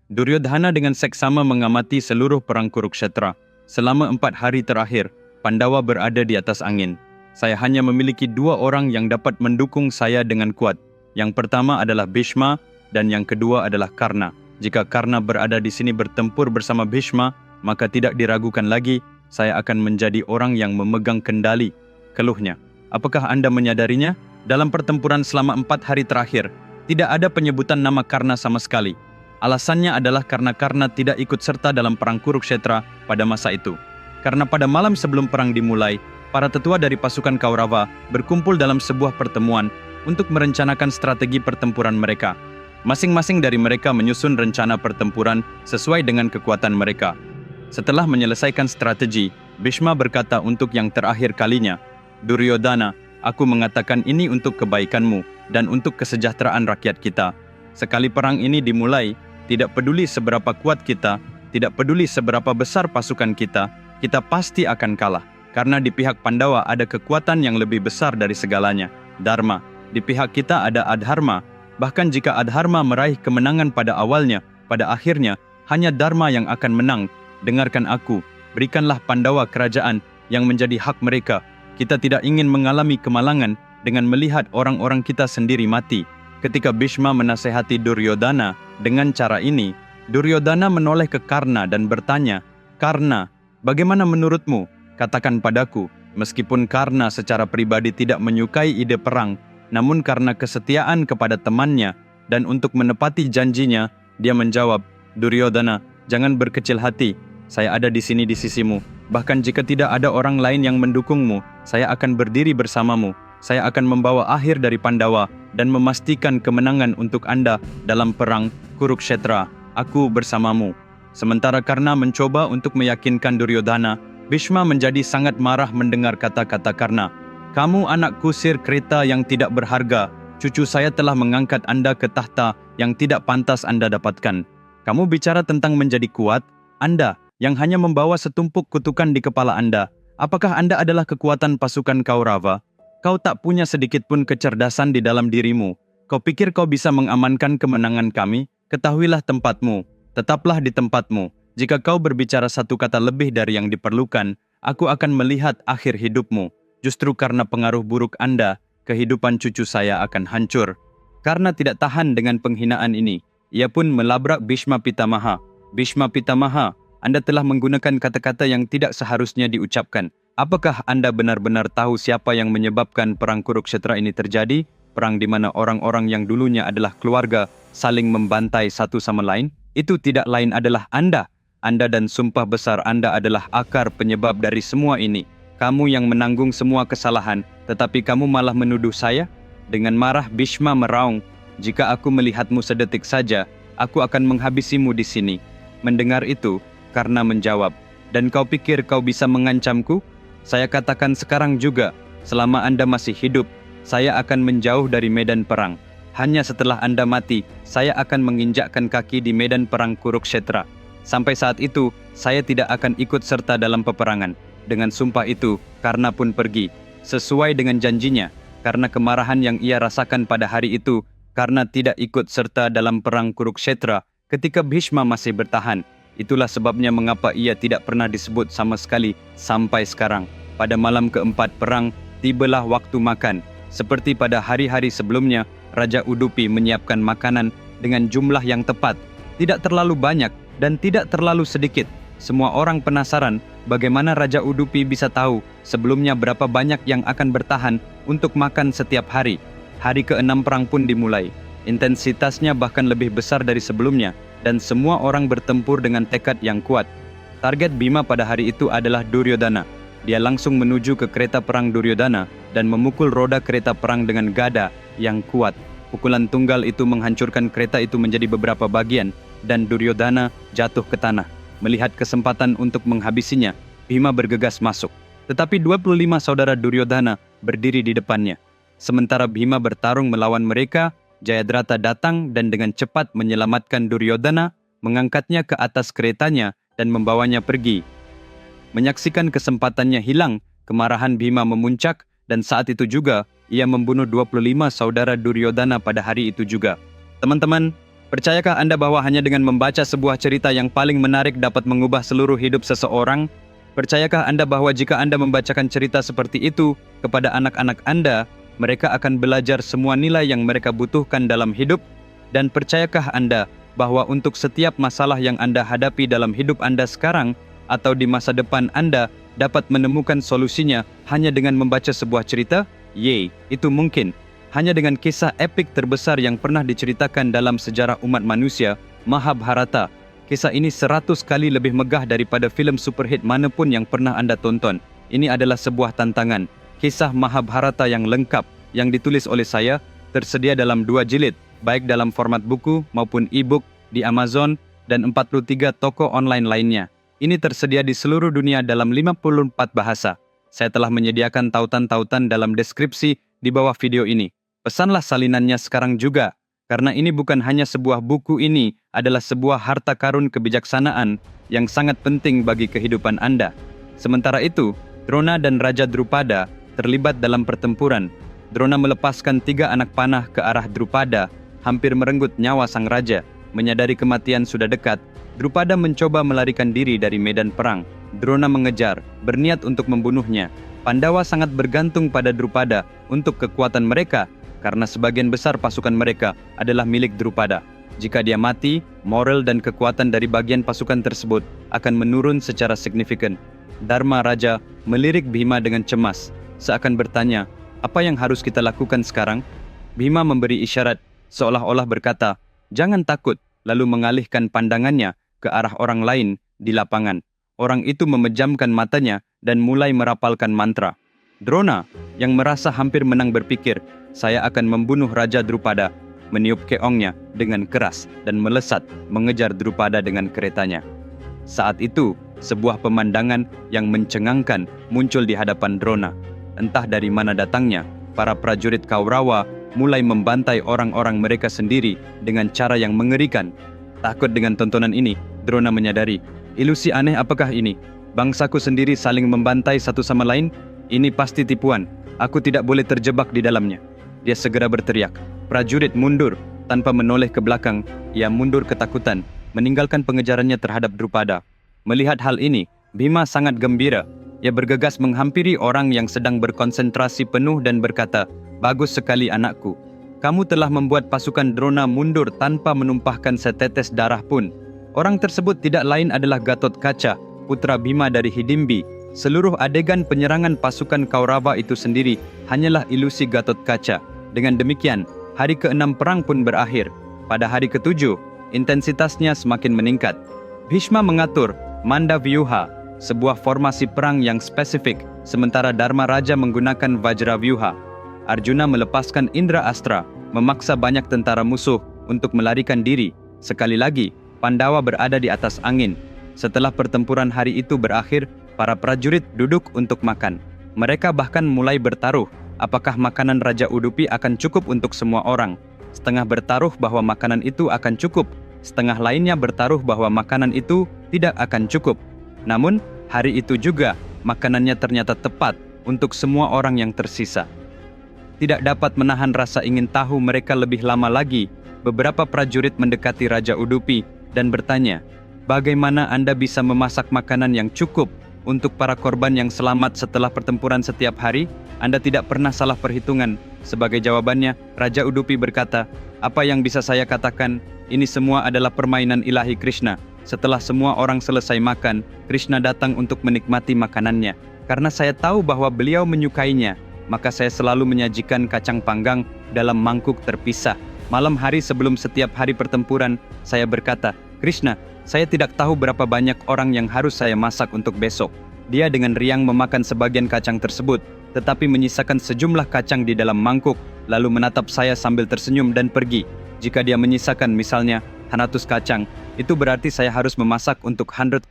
Duryodhana dengan seksama mengamati seluruh perang Kurukshetra. Selama 4 hari terakhir, Pandawa berada di atas angin. Saya hanya memiliki 2 orang yang dapat mendukung saya dengan kuat. Yang pertama adalah Bhishma dan yang kedua adalah Karna. Jika Karna berada di sini bertempur bersama Bhishma, maka tidak diragukan lagi, saya akan menjadi orang yang memegang kendali, keluhnya. Apakah Anda menyadarinya? Dalam pertempuran selama 4 hari terakhir, tidak ada penyebutan nama Karna sama sekali. Alasannya adalah karena Karna tidak ikut serta dalam perang Kurukshetra pada masa itu. Karena pada malam sebelum perang dimulai, para tetua dari pasukan Kaurava berkumpul dalam sebuah pertemuan untuk merencanakan strategi pertempuran mereka. Masing-masing dari mereka menyusun rencana pertempuran sesuai dengan kekuatan mereka. Setelah menyelesaikan strategi, Bhishma berkata untuk yang terakhir kalinya, "Duryodhana, aku mengatakan ini untuk kebaikanmu dan untuk kesejahteraan rakyat kita. Sekali perang ini dimulai, tidak peduli seberapa kuat kita, tidak peduli seberapa besar pasukan kita pasti akan kalah. Karena di pihak Pandawa ada kekuatan yang lebih besar dari segalanya, Dharma. Di pihak kita ada Adharma. Bahkan jika Adharma meraih kemenangan pada awalnya, pada akhirnya, hanya Dharma yang akan menang. Dengarkan aku, berikanlah Pandawa kerajaan yang menjadi hak mereka. Kita tidak ingin mengalami kemalangan dengan melihat orang-orang kita sendiri mati." Ketika Bhishma menasehati Duryodhana dengan cara ini, Duryodhana menoleh ke Karna dan bertanya, "Karna, bagaimana menurutmu? Katakan padaku." Meskipun Karna secara pribadi tidak menyukai ide perang, namun karena kesetiaan kepada temannya dan untuk menepati janjinya, dia menjawab, "Duryodhana, jangan berkecil hati. Saya ada di sini di sisimu. Bahkan jika tidak ada orang lain yang mendukungmu, saya akan berdiri bersamamu. Saya akan membawa akhir dari Pandawa dan memastikan kemenangan untuk Anda dalam perang Kurukshetra. Aku bersamamu." Sementara Karna mencoba untuk meyakinkan Duryodhana, Bhishma menjadi sangat marah mendengar kata-kata Karna. "Kamu anak kusir kereta yang tidak berharga. Cucu saya telah mengangkat Anda ke tahta yang tidak pantas Anda dapatkan. Kamu bicara tentang menjadi kuat? Anda yang hanya membawa setumpuk kutukan di kepala Anda. Apakah Anda adalah kekuatan pasukan Kaurava? Kau tak punya sedikit pun kecerdasan di dalam dirimu. Kau pikir kau bisa mengamankan kemenangan kami? Ketahuilah tempatmu. Tetaplah di tempatmu. Jika kau berbicara satu kata lebih dari yang diperlukan, aku akan melihat akhir hidupmu. Justru karena pengaruh buruk Anda, kehidupan cucu saya akan hancur." Karena tidak tahan dengan penghinaan ini, ia pun melabrak Bhishma Pitamaha. "Bhishma Pitamaha, Anda telah menggunakan kata-kata yang tidak seharusnya diucapkan. Apakah Anda benar-benar tahu siapa yang menyebabkan perang Kurukshetra ini terjadi? Perang di mana orang-orang yang dulunya adalah keluarga saling membantai satu sama lain? Itu tidak lain adalah Anda. Anda dan sumpah besar Anda adalah akar penyebab dari semua ini. Kamu yang menanggung semua kesalahan, tetapi kamu malah menuduh saya?" Dengan marah Bhishma meraung, "Jika aku melihatmu sedetik saja, aku akan menghabisimu di sini." Mendengar itu, Karna menjawab, "Dan kau pikir kau bisa mengancamku? Saya katakan sekarang juga, selama Anda masih hidup, saya akan menjauh dari medan perang. Hanya setelah Anda mati, saya akan menginjakkan kaki di medan perang Kurukshetra. Sampai saat itu, saya tidak akan ikut serta dalam peperangan." Dengan sumpah itu, Karna pun pergi. Sesuai dengan janjinya, karena kemarahan yang ia rasakan pada hari itu, Karna tidak ikut serta dalam perang Kurukshetra ketika Bhishma masih bertahan. Itulah sebabnya mengapa ia tidak pernah disebut sama sekali sampai sekarang. Pada malam keempat perang, tibalah waktu makan. Seperti pada hari-hari sebelumnya, Raja Udupi menyiapkan makanan dengan jumlah yang tepat. Tidak terlalu banyak dan tidak terlalu sedikit. Semua orang penasaran bagaimana Raja Udupi bisa tahu sebelumnya berapa banyak yang akan bertahan untuk makan setiap hari. Hari ke-6 perang pun dimulai. Intensitasnya bahkan lebih besar dari sebelumnya, dan semua orang bertempur dengan tekad yang kuat. Target Bhima pada hari itu adalah Duryodhana. Dia langsung menuju ke kereta perang Duryodhana dan memukul roda kereta perang dengan gada yang kuat. Pukulan tunggal itu menghancurkan kereta itu menjadi beberapa bagian, dan Duryodhana jatuh ke tanah. Melihat kesempatan untuk menghabisinya, Bhima bergegas masuk. Tetapi 25 saudara Duryodhana berdiri di depannya. Sementara Bhima bertarung melawan mereka, Jayadratha datang dan dengan cepat menyelamatkan Duryodhana, mengangkatnya ke atas keretanya dan membawanya pergi. Menyaksikan kesempatannya hilang, kemarahan Bhima memuncak, dan saat itu juga ia membunuh 25 saudara Duryodhana pada hari itu juga. Teman-teman, Percayakah Anda bahwa hanya dengan membaca sebuah cerita yang paling menarik dapat mengubah seluruh hidup seseorang? Percayakah Anda bahwa jika Anda membacakan cerita seperti itu kepada anak-anak Anda, mereka akan belajar semua nilai yang mereka butuhkan dalam hidup? Dan percayakah Anda bahwa untuk setiap masalah yang Anda hadapi dalam hidup Anda sekarang atau di masa depan Anda dapat menemukan solusinya hanya dengan membaca sebuah cerita? Yeay, itu mungkin. Hanya dengan kisah epik terbesar yang pernah diceritakan dalam sejarah umat manusia, Mahabharata. Kisah ini 100 kali lebih megah daripada filem superhit manapun yang pernah Anda tonton. Ini adalah sebuah tantangan. Kisah Mahabharata yang lengkap, yang ditulis oleh saya, tersedia dalam 2 jilid, baik dalam format buku maupun e-book di Amazon dan 43 toko online lainnya. Ini tersedia di seluruh dunia dalam 54 bahasa. Saya telah menyediakan tautan-tautan dalam deskripsi di bawah video ini. Pesanlah salinannya sekarang juga, karena ini bukan hanya sebuah buku, ini adalah sebuah harta karun kebijaksanaan yang sangat penting bagi kehidupan Anda. Sementara itu, Drona dan Raja Drupada terlibat dalam pertempuran. Drona melepaskan 3 anak panah ke arah Drupada, hampir merenggut nyawa sang raja. Menyadari kematian sudah dekat, Drupada mencoba melarikan diri dari medan perang. Drona mengejar, berniat untuk membunuhnya. Pandawa sangat bergantung pada Drupada untuk kekuatan mereka, karena sebagian besar pasukan mereka adalah milik Drupada. Jika dia mati, moral dan kekuatan dari bagian pasukan tersebut akan menurun secara signifikan. Dharma Raja melirik Bhima dengan cemas, seakan bertanya, apa yang harus kita lakukan sekarang? Bhima memberi isyarat, seolah-olah berkata, jangan takut, lalu mengalihkan pandangannya ke arah orang lain di lapangan. Orang itu memejamkan matanya dan mulai merapalkan mantra. Drona, yang merasa hampir menang, berpikir, saya akan membunuh Raja Drupada, meniup keongnya dengan keras dan melesat mengejar Drupada dengan keretanya. Saat itu, sebuah pemandangan yang mencengangkan muncul di hadapan Drona. Entah dari mana datangnya, para prajurit Kaurawa mulai membantai orang-orang mereka sendiri dengan cara yang mengerikan. Takut dengan tontonan ini, Drona menyadari, ilusi aneh apakah ini? Bangsaku sendiri saling membantai satu sama lain? Ini pasti tipuan. Aku tidak boleh terjebak di dalamnya. Dia segera berteriak. Prajurit mundur. Tanpa menoleh ke belakang, ia mundur ketakutan, meninggalkan pengejarannya terhadap Drupada. Melihat hal ini, Bhima sangat gembira. Ia bergegas menghampiri orang yang sedang berkonsentrasi penuh dan berkata, bagus sekali anakku. Kamu telah membuat pasukan Drona mundur tanpa menumpahkan setetes darah pun. Orang tersebut tidak lain adalah Gatotkaca, putra Bhima dari Hidimbi. Seluruh adegan penyerangan pasukan Kaurava itu sendiri hanyalah ilusi Gatotkaca. Dengan demikian, hari ke-6 perang pun berakhir. Pada hari ke-7, intensitasnya semakin meningkat. Bhishma mengatur Mandavyuha, sebuah formasi perang yang spesifik, sementara Dharma Raja menggunakan Vajravyuha. Arjuna melepaskan Indra Astra, memaksa banyak tentara musuh untuk melarikan diri. Sekali lagi, Pandawa berada di atas angin. Setelah pertempuran hari itu berakhir, para prajurit duduk untuk makan. Mereka bahkan mulai bertaruh, apakah makanan Raja Udupi akan cukup untuk semua orang. Setengah bertaruh bahwa makanan itu akan cukup, setengah lainnya bertaruh bahwa makanan itu tidak akan cukup. Namun, hari itu juga, makanannya ternyata tepat untuk semua orang yang tersisa. Tidak dapat menahan rasa ingin tahu mereka lebih lama lagi, beberapa prajurit mendekati Raja Udupi dan bertanya, bagaimana Anda bisa memasak makanan yang cukup untuk para korban yang selamat setelah pertempuran setiap hari? Anda tidak pernah salah perhitungan. Sebagai jawabannya, Raja Udupi berkata, apa yang bisa saya katakan? Ini semua adalah permainan ilahi Krishna. Setelah semua orang selesai makan, Krishna datang untuk menikmati makanannya. Karena saya tahu bahwa beliau menyukainya, maka saya selalu menyajikan kacang panggang dalam mangkuk terpisah. Malam hari sebelum setiap hari pertempuran, saya berkata, Krishna, saya tidak tahu berapa banyak orang yang harus saya masak untuk besok. Dia dengan riang memakan sebagian kacang tersebut, tetapi menyisakan sejumlah kacang di dalam mangkuk, lalu menatap saya sambil tersenyum dan pergi. Jika dia menyisakan misalnya 100 kacang, itu berarti saya harus memasak untuk 100,000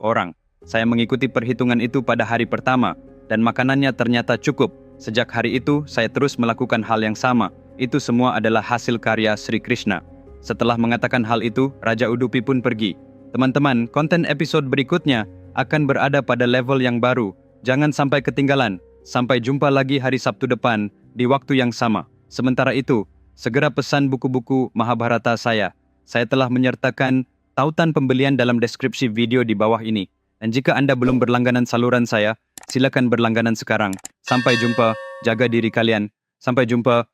orang. Saya mengikuti perhitungan itu pada hari pertama, dan makanannya ternyata cukup. Sejak hari itu, saya terus melakukan hal yang sama. Itu semua adalah hasil karya Sri Krishna. Setelah mengatakan hal itu, Raja Udupi pun pergi. Teman-teman, konten episode berikutnya akan berada pada level yang baru. Jangan sampai ketinggalan. Sampai jumpa lagi hari Sabtu depan di waktu yang sama. Sementara itu, segera pesan buku-buku Mahabharata saya. Saya telah menyertakan tautan pembelian dalam deskripsi video di bawah ini. Dan jika anda belum berlangganan saluran saya, silakan berlangganan sekarang. Sampai jumpa, jaga diri kalian. Sampai jumpa.